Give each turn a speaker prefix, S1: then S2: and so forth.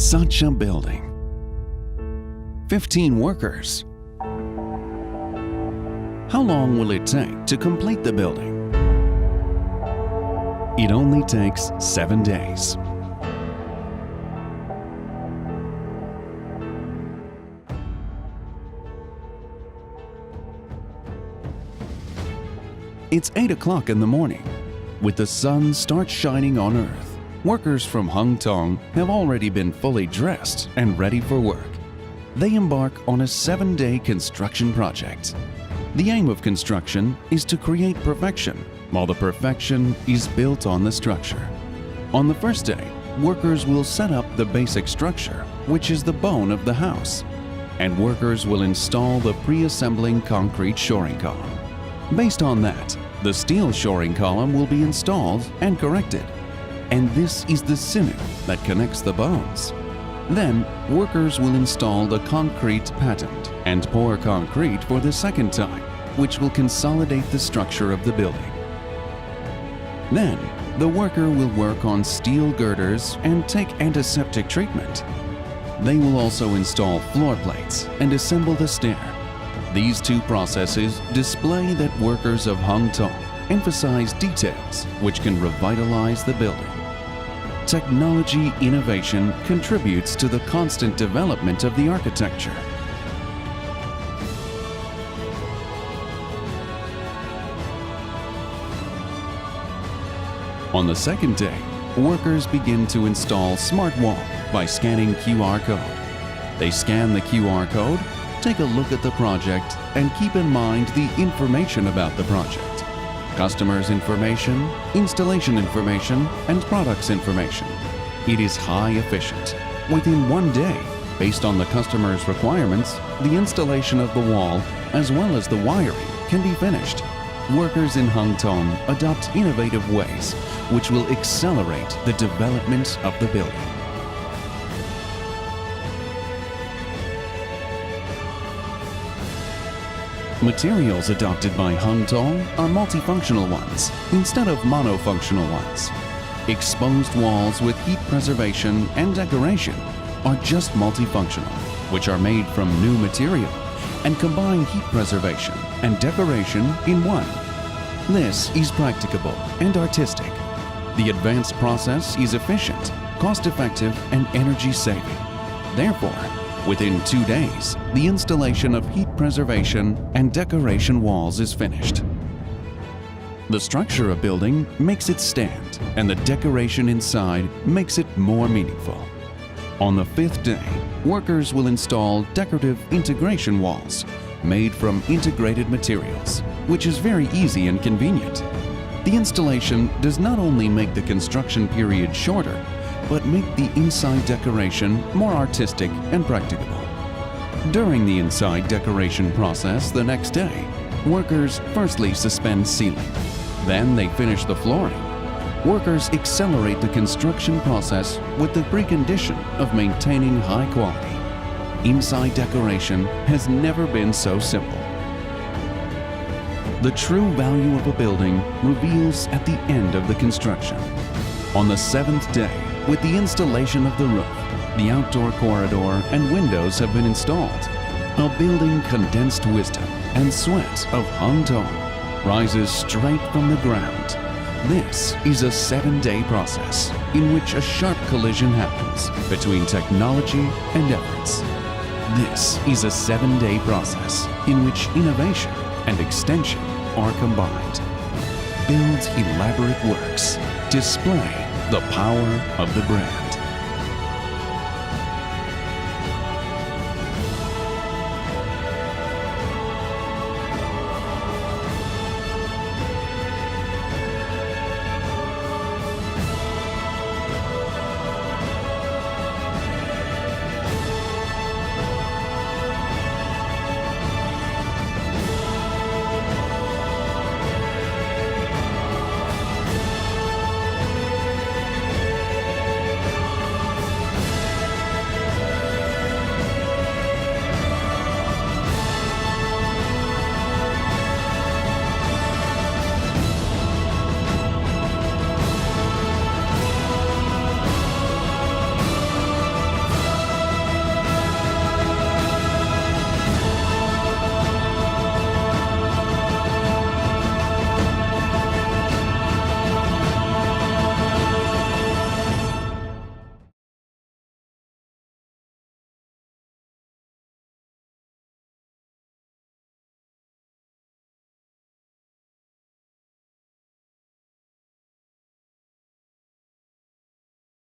S1: Such a building. 15 workers. How long will it take to complete the building? It only takes 7 days. It's 8 o'clock in the morning. With the sun starts shining on Earth, workers from Hung Tong have already been fully dressed and ready for work. They embark on a 7-day construction project. The aim of construction is to create perfection, while the perfection is built on the structure. On the first day, workers will set up the basic structure, which is the bone of the house, and workers will install the pre-assembling concrete shoring column. Based on that, the steel shoring column will be installed and corrected, and this is the sinew that connects the bones. Then, workers will install the concrete patent and pour concrete for the second time, which will consolidate the structure of the building. Then, the worker will work on steel girders and take antiseptic treatment. They will also install floor plates and assemble the stair. These two processes display that workers of Hung Tong emphasize details which can revitalize the building. Technology innovation contributes to the constant development of the architecture. On the second day, workers begin to install Smart Wall by scanning QR code. They scan the QR code, take a look at the project, and keep in mind the information about the project. Customers' information, installation information, and products information. It is high efficient. Within 1 day, based on the customer's requirements, the installation of the wall as well as the wiring can be finished. Workers in Hung Tong adopt innovative ways which will accelerate the development of the building. Materials adopted by Hung Tong are multifunctional ones instead of monofunctional ones. Exposed walls with heat preservation and decoration are just multifunctional, which are made from new material and combine heat preservation and decoration in one. This is practicable and artistic. The advanced process is efficient, cost-effective, and energy-saving. Therefore, within 2 days, the installation of heat preservation and decoration walls is finished. The structure of building makes it stand, and the decoration inside makes it more meaningful. On the 5th day, workers will install decorative integration walls made from integrated materials, which is very easy and convenient. The installation does not only make the construction period shorter, but make the inside decoration more artistic and practicable. During the inside decoration process the next day, workers firstly suspend ceiling. Then they finish the flooring. Workers accelerate the construction process with the precondition of maintaining high quality. Inside decoration has never been so simple. The true value of a building reveals at the end of the construction. On the 7th day, with the installation of the roof, the outdoor corridor and windows have been installed. A building condensed wisdom and sweat of Hung Tong rises straight from the ground. This is a 7-day process in which a sharp collision happens between technology and efforts. This is a 7-day process in which innovation and extension are combined. Build elaborate works. Display the power of the brand.